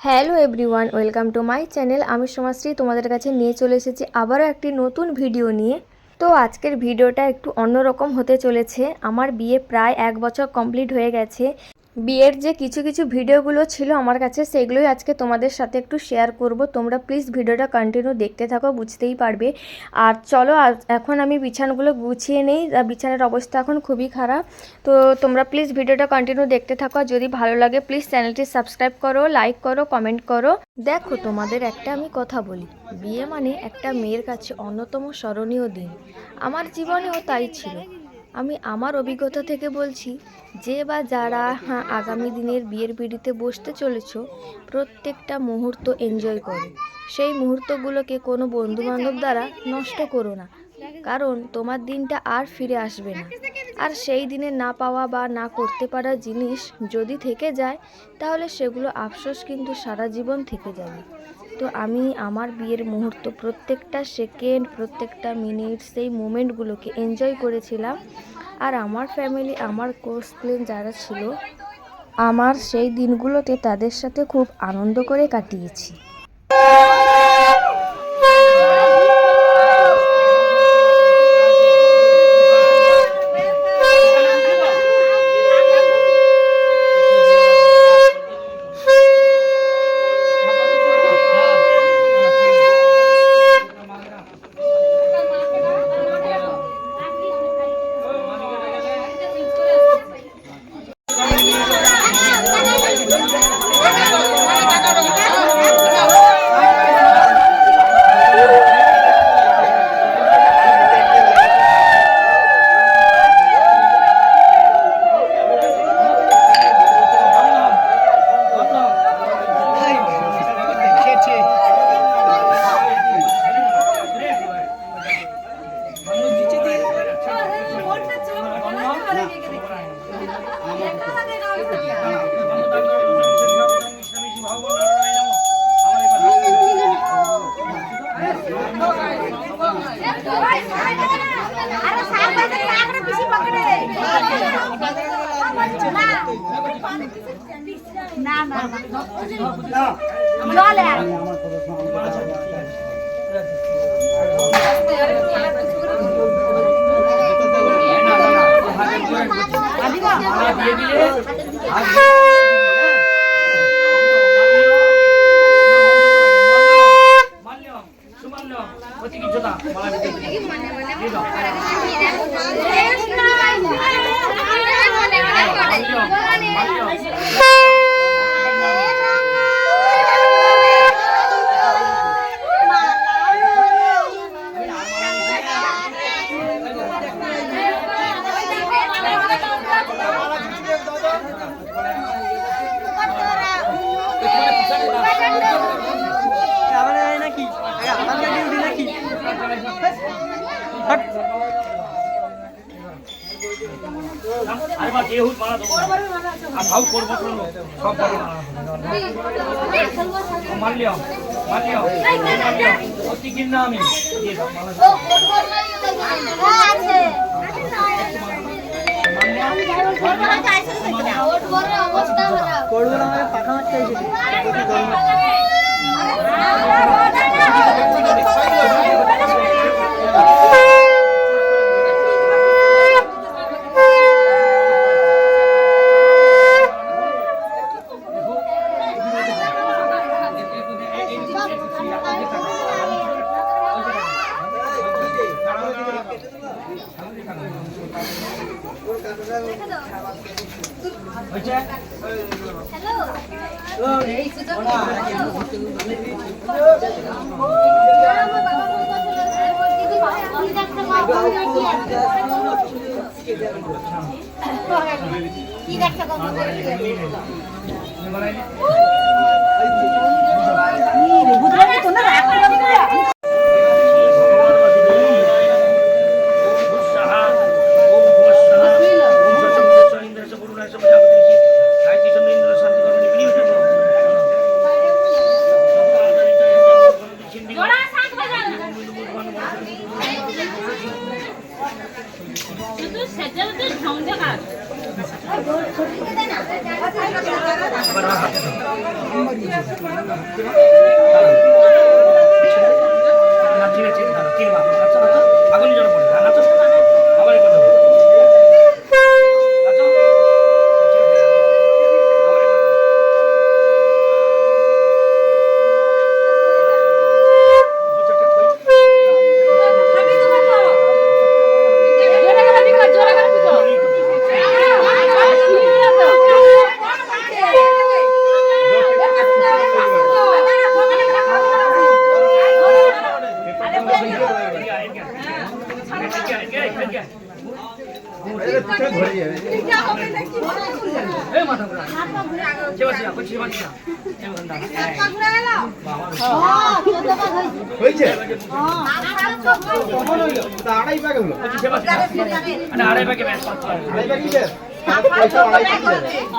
Hello everyone, welcome to my channel. আমি সোমাশ্রী তোমাদের কাছে নিয়ে চলে এসেছি আবারও একটি নতুন ভিডিও নিয়ে। তো আজকের ভিডিওটা একটু অন্যরকম হতে চলেছে। আমার বিয়ে প্রায় 1 বছর কমপ্লিট হয়ে গেছে। বিয়ের যে কিছু কিছু ভিডিওগুলো ছিল আমার কাছে, সেগুলোই আজকে তোমাদের সাথে একটু শেয়ার করব। তোমরা প্লিজ ভিডিওটা কন্টিনিউ দেখতে থাকো, বুঝতেই পারবে। আর চলো এখন আমি বিছানাগুলো গুছিয়ে নেই। বিছানার অবস্থা এখন খুবই খারাপ। তো তোমরা প্লিজ ভিডিওটা কন্টিনিউ দেখতে থাকো। যদি ভালো লাগে প্লিজ চ্যানেলটি সাবস্ক্রাইব করো, লাইক করো, কমেন্ট করো। দেখো, তোমাদের একটা আমি কথা বলি, বিয়ে মানে একটা মেয়ের কাছে অন্যতম স্মরণীয় দিন। আমার জীবনেও তাই ছিল। আমি আমার অভিজ্ঞতা থেকে বলছি, যে বা যারা আগামী দিনের বিয়ের পিঁড়িতে বসতে চলেছ, প্রত্যেকটা মুহূর্ত এনজয় করো। সেই মুহূর্তগুলোকে কোনো বন্ধুবান্ধব দ্বারা নষ্ট করো না, কারণ তোমার দিনটা আর ফিরে আসবে না। আর সেই দিনে না পাওয়া বা না করতে পারা জিনিস যদি থেকে যায়, তাহলে সেগুলো আফসোস কিন্তু সারা জীবন থেকে যাবে। তো আমি আমার বিয়ের মুহূর্ত, প্রত্যেকটা সেকেন্ড, প্রত্যেকটা মিনিট, সেই মোমেন্টগুলোকে এনজয় করেছিলাম। আর আমার ফ্যামিলি, আমার ক্লোজ ফ্রেন্ড যারা ছিল, আমার সেই দিনগুলোতে তাদের সাথে খুব আনন্দ করে কাটিয়েছি।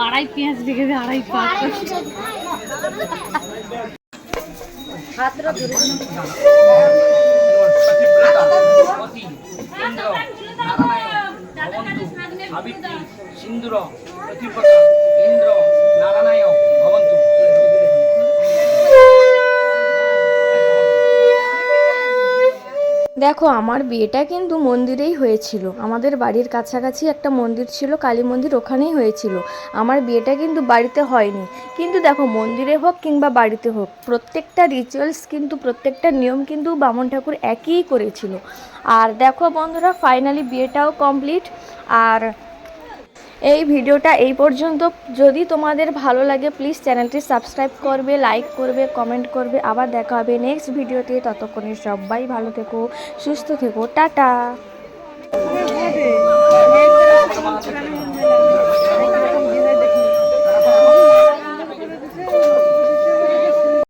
আড়াই পেঁয়াজ লিখে দে, আড়াই পাক সিন্দুর প্রতিপকা ইন্দ্র নারায়ণ ভবন্তু। দেখো আমার বিয়েটা কিন্তু মন্দিরেই হয়েছিল। আমাদের বাড়ির কাছাকাছি একটা মন্দির ছিল, কালী মন্দির, ওখানেই হয়েছিল। আমার বিয়েটা কিন্তু বাড়িতে হয়নি। কিন্তু দেখো মন্দিরে হোক কিংবা বাড়িতে হোক, প্রত্যেকটা রিচুয়ালস কিন্তু, প্রত্যেকটা নিয়ম কিন্তু বামন ঠাকুর একই করেছিল। আর দেখো বন্ধুরা, ফাইনালি বিয়েটাও কমপ্লিট। আর এই ভিডিওটা এই পর্যন্ত। যদি তোমাদের ভালো লাগে প্লিজ চ্যানেলটি সাবস্ক্রাইব করবে, লাইক করবে, কমেন্ট করবে। আবার দেখা হবে নেক্সট ভিডিওতে। ততক্ষণে সবাই ভালো থেকো, সুস্থ থেকো, টাটা।